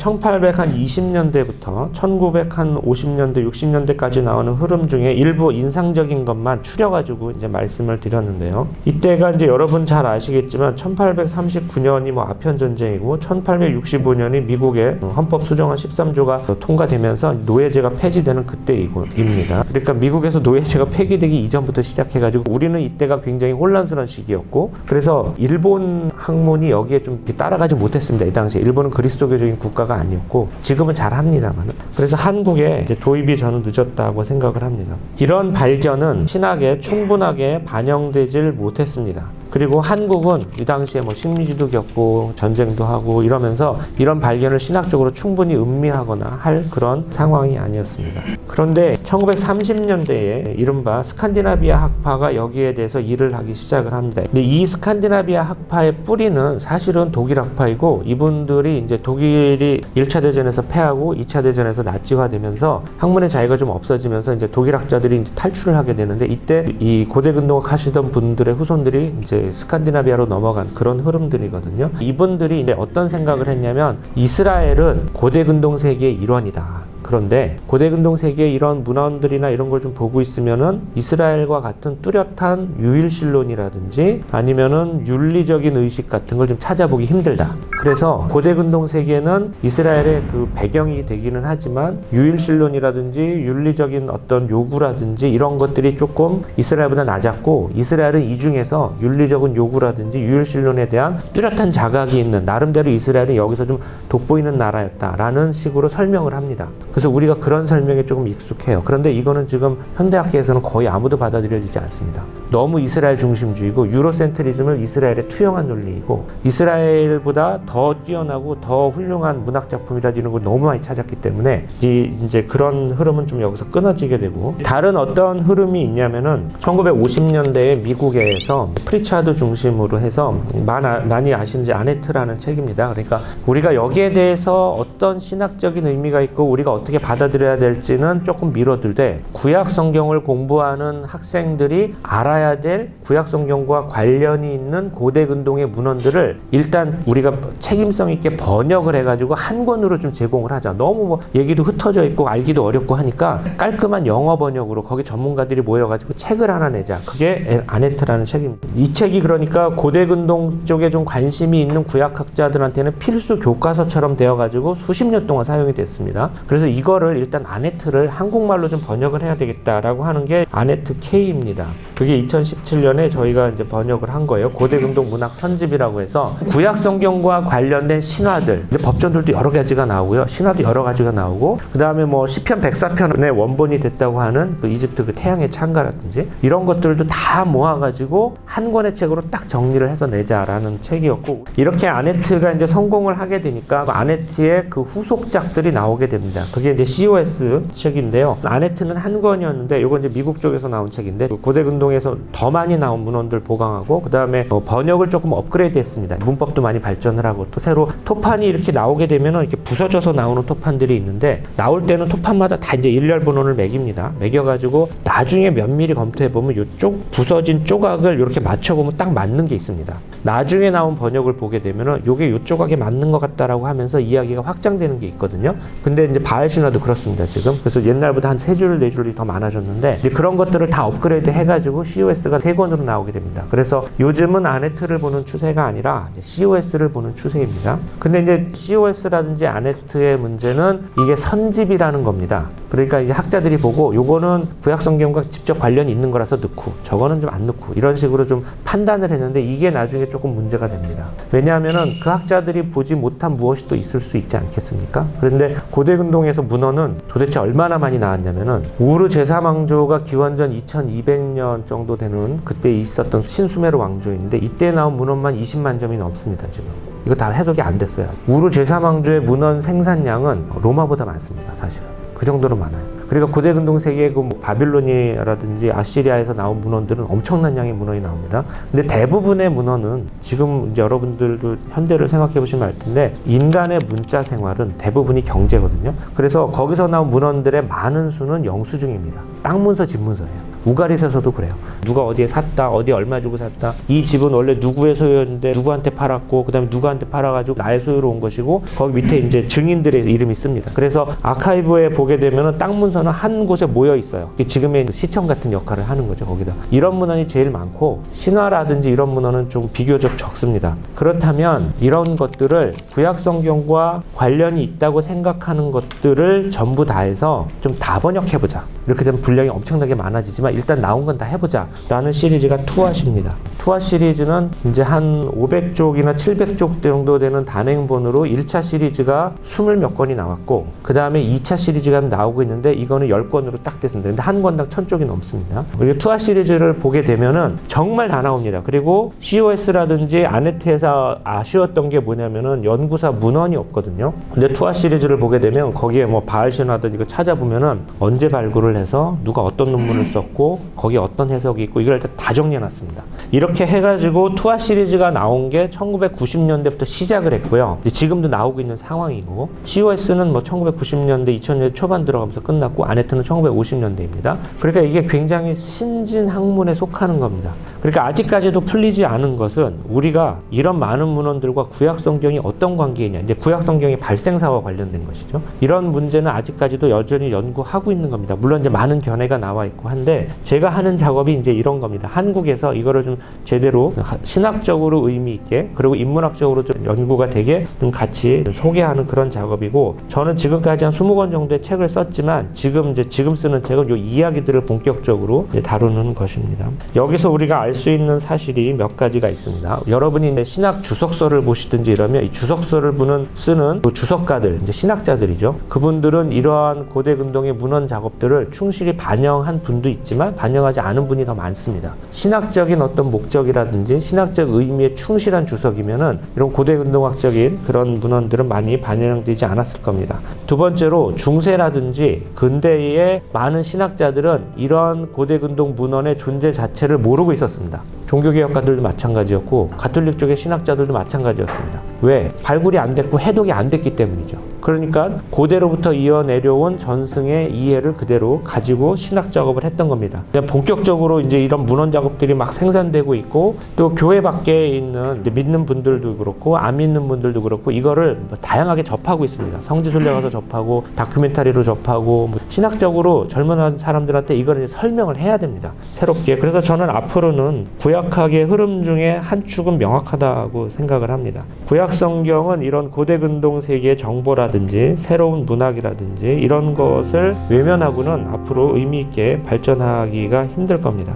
1820년대부터 1950년대, 60년대까지 나오는 흐름 중에 일부 인상적인 것만 추려가지고 이제 말씀을 드렸는데요. 이때가 이제 여러분 잘 아시겠지만 1839년이 뭐 아편 전쟁이고 1865년이 미국의 헌법 수정안 13조가 통과되면서 노예제가 폐지되는 그때입니다. 그러니까 미국에서 노예제가 폐기되기 이전부터 시작해가지고 우리는 이때가 굉장히 혼란스러운 시기였고, 그래서 일본 학문이 여기에 좀 따라가지 못했습니다. 이 당시에 일본은 그리스도교적인 국가가 아니었고, 지금은 잘합니다만, 그래서 한국에 이제 도입이 저는 늦었다고 생각을 합니다. 이런 발견은 신학에 충분하게 반영되질 못했습니다. 그리고 한국은 이 당시에 뭐 식민지도 겪고 전쟁도 하고 이러면서 이런 발견을 신학적으로 충분히 음미하거나 할 그런 상황이 아니었습니다. 그런데 1930년대에 이른바 스칸디나비아 학파가 여기에 대해서 일을 하기 시작을 합니다. 근데 이 스칸디나비아 학파의 뿌리는 사실은 독일 학파이고, 이분들이 이제 독일이 1차 대전에서 패하고 2차 대전에서 나치화되면서 학문의 자유가 좀 없어지면서 이제 독일 학자들이 이제 탈출을 하게 되는데, 이때 이 고대 근동을 하시던 분들의 후손들이 이제 스칸디나비아로 넘어간 그런 흐름들이거든요. 이분들이 이제 어떤 생각을 했냐면, 이스라엘은 고대 근동 세계의 일원이다. 그런데 고대 근동 세계의 이런 문헌들이나 이런 걸 좀 보고 있으면은 이스라엘과 같은 뚜렷한 유일신론이라든지 아니면은 윤리적인 의식 같은 걸 좀 찾아보기 힘들다. 그래서 고대 근동 세계는 이스라엘의 그 배경이 되기는 하지만 유일신론이라든지 윤리적인 어떤 요구라든지 이런 것들이 조금 이스라엘보다 낮았고, 이스라엘은 이 중에서 윤리적인 요구라든지 유일신론에 대한 뚜렷한 자각이 있는, 나름대로 이스라엘은 여기서 좀 돋보이는 나라였다라는 식으로 설명을 합니다. 그래서 우리가 그런 설명에 조금 익숙해요. 그런데 이거는 지금 현대학계에서는 거의 아무도 받아들여지지 않습니다. 너무 이스라엘 중심주의고, 유로센트리즘을 이스라엘에 투영한 논리이고, 이스라엘보다 더 뛰어나고 더 훌륭한 문학작품이라든지 이런 걸 너무 많이 찾았기 때문에 이제 그런 흐름은 좀 여기서 끊어지게 되고, 다른 어떤 흐름이 있냐면은 1950년대에 미국에서 프리차드 중심으로 해서 많이 아시는지 아네트라는 책입니다. 그러니까 우리가 여기에 대해서 어떤 신학적인 의미가 있고 우리가 어떻게 받아들여야 될지는 조금 미뤄두되, 구약 성경을 공부하는 학생들이 알아야 될 구약 성경과 관련이 있는 고대 근동의 문헌들을 일단 우리가 책임성 있게 번역을 해가지고 한 권으로 좀 제공을 하자. 너무 뭐 얘기도 흩어져 있고 알기도 어렵고 하니까 깔끔한 영어 번역으로 거기 전문가들이 모여가지고 책을 하나 내자. 그게 아네트라는 책입니다. 이 책이 그러니까 고대 근동 쪽에 좀 관심이 있는 구약학자들한테는 필수 교과서처럼 되어가지고 수십 년 동안 사용이 됐습니다. 그래서 이거를 일단 아네트를 한국말로 좀 번역을 해야 되겠다라고 하는 게 아네트 K입니다. 그게 2017년에 저희가 이제 번역을 한 거예요. 고대 근동 문학 선집이라고 해서 구약 성경과 관련된 신화들, 이제 법전들도 여러 가지가 나오고요. 신화도 여러 가지가 나오고, 그 다음에 뭐 시편 104편의 원본이 됐다고 하는 그 이집트 그 태양의 창가라든지 이런 것들도 다 모아가지고 한 권의 책으로 딱 정리를 해서 내자라는 책이었고, 이렇게 아네트가 이제 성공을 하게 되니까 아네트의 그 후속작들이 나오게 됩니다. 그게 이제 COS 책인데요. 아네트는 한 권이었는데, 이건 이제 미국 쪽에서 나온 책인데, 고대 근동에서 더 많이 나온 문헌들 보강하고, 그 다음에 번역을 조금 업그레이드 했습니다. 문법도 많이 발전을 하고, 또 새로 토판이 이렇게 나오게 되면은 이렇게 부서져서 나오는 토판들이 있는데, 나올 때는 토판마다 다 이제 일렬 번호를 매깁니다. 매겨가지고 나중에 면밀히 검토해보면 이쪽 부서진 조각을 이렇게 맞춰보면 딱 맞는 게 있습니다. 나중에 나온 번역을 보게 되면은 요게 요 조각에 맞는 것 같다라고 하면서 이야기가 확장되는 게 있거든요. 근데 이제 바알 신화도 그렇습니다, 지금. 그래서 옛날보다 한 3줄, 4줄이 더 많아졌는데, 이제 그런 것들을 다 업그레이드 해가지고 COS가 3권으로 나오게 됩니다. 그래서 요즘은 아네트를 보는 추세가 아니라 COS를 보는 추세입니다. 근데 이제 COS라든지 아네트의 문제는 이게 선집이라는 겁니다. 그러니까 이제 학자들이 보고 요거는 구약 성경과 직접 관련이 있는 거라서 넣고, 저거는 좀 안 넣고, 이런 식으로 좀 판단을 했는데, 이게 나중에 조금 문제가 됩니다. 왜냐하면은 그 학자들이 보지 못한 무엇이 또 있을 수 있지 않겠습니까? 그런데 고대 근동에서 문헌은 도대체 얼마나 많이 나왔냐면은, 우르 제3왕조가 기원전 2200년 정도 되는 그때 있었던 신수메르 왕조인데, 이때 나온 문헌만 20만 점이 넘습니다, 지금. 이거 다 해석이 안 됐어요. 우르 제3왕조의 문헌 생산량은 로마보다 많습니다, 사실은. 그 정도로 많아요. 그러니까 고대 근동 세계의 그 바빌로니아라든지 아시리아에서 나온 문헌들은 엄청난 양의 문헌이 나옵니다. 근데 대부분의 문헌은 지금 이제 여러분들도 현대를 생각해 보시면 알 텐데, 인간의 문자 생활은 대부분이 경제거든요. 그래서 거기서 나온 문헌들의 많은 수는 영수증입니다. 땅문서, 집문서예요. 우가리에서도 그래요. 누가 어디에 샀다, 어디에 얼마 주고 샀다, 이 집은 원래 누구의 소유였는데 누구한테 팔았고 그 다음에 누구한테 팔아가지고 나의 소유로 온 것이고, 거기 밑에 이제 증인들의 이름이 있습니다. 그래서 아카이브에 보게 되면은 땅 문서는 한 곳에 모여 있어요. 지금의 시청 같은 역할을 하는 거죠. 거기다 이런 문헌이 제일 많고, 신화라든지 이런 문헌은 좀 비교적 적습니다. 그렇다면 이런 것들을 구약 성경과 관련이 있다고 생각하는 것들을 전부 다 해서 좀 다 번역해보자. 이렇게 되면 분량이 엄청나게 많아지지만 일단 나온 건 다 해보자 라는 시리즈가 투핫입니다. 투핫 시리즈는 이제 한 500쪽이나 700쪽 정도 되는 단행본으로 1차 시리즈가 20 몇 권이 나왔고, 그 다음에 2차 시리즈가 나오고 있는데 이거는 10권으로 딱 됐습니다. 근데 한 권당 1000쪽이 넘습니다. 그리고 투핫 시리즈를 보게 되면은 정말 다 나옵니다. 그리고 COS라든지 아네트에서 아쉬웠던 게 뭐냐면은 연구사 문헌이 없거든요. 근데 투핫 시리즈를 보게 되면 거기에 뭐 바알신화든 이거 찾아보면은 언제 발굴을 해서 누가 어떤 논문을 썼고 거기에 어떤 해석이 있고 이걸 다 정리해놨습니다. 이렇게 해가지고 투핫 시리즈가 나온 게 1990년대부터 시작을 했고요. 지금도 나오고 있는 상황이고, COS는 뭐 1990년대, 2000년대 초반 들어가면서 끝났고, 아네트는 1950년대입니다. 그러니까 이게 굉장히 신진 학문에 속하는 겁니다. 그러니까 아직까지도 풀리지 않은 것은 우리가 이런 많은 문헌들과 구약 성경이 어떤 관계이냐, 이제 구약 성경의 발생사와 관련된 것이죠. 이런 문제는 아직까지도 여전히 연구하고 있는 겁니다. 물론 이제 많은 견해가 나와 있고 한데, 제가 하는 작업이 이제 이런 겁니다. 한국에서 이거를 좀 제대로 신학적으로 의미 있게, 그리고 인문학적으로 좀 연구가 되게 좀 같이 소개하는 그런 작업이고, 저는 지금까지 한 20권 정도의 책을 썼지만 지금 쓰는 책은 이 이야기들을 본격적으로 다루는 것입니다. 여기서 우리가 알 수 있는 사실이 몇 가지가 있습니다. 여러분이 이제 신학 주석서를 보시든지 이러면 이 주석서를 쓰는 그 주석가들, 이제 신학자들이죠. 그분들은 이러한 고대 근동의 문헌 작업들을 충실히 반영한 분도 있지만 반영하지 않은 분이 더 많습니다. 신학적인 어떤 목적이라든지 신학적 의미에 충실한 주석이면은 이런 고대 근동학적인 그런 문헌들은 많이 반영되지 않았을 겁니다. 두 번째로 중세라든지 근대의 많은 신학자들은 이런 고대 근동 문헌의 존재 자체를 모르고 있었습니다. 종교개혁가들도 마찬가지였고 가톨릭 쪽의 신학자들도 마찬가지였습니다. 왜? 발굴이 안 됐고 해독이 안 됐기 때문이죠. 그러니까 고대로부터 이어내려온 전승의 이해를 그대로 가지고 신학 작업을 했던 겁니다. 본격적으로 이제 이런 문헌 작업들이 막 생산되고 있고, 또 교회 밖에 있는 믿는 분들도 그렇고 안 믿는 분들도 그렇고 이거를 다양하게 접하고 있습니다. 성지순례 가서 접하고 다큐멘터리로 접하고 신학적으로 젊은 사람들한테 이걸 이제 설명을 해야 됩니다. 새롭게. 그래서 저는 앞으로는 구약학의 흐름 중에 한 축은 명확하다고 생각을 합니다. 구약 성경은 이런 고대 근동 세계의 정보라든지 새로운 문학이라든지 이런 것을 외면하고는 앞으로 의미 있게 발전하기가 힘들 겁니다.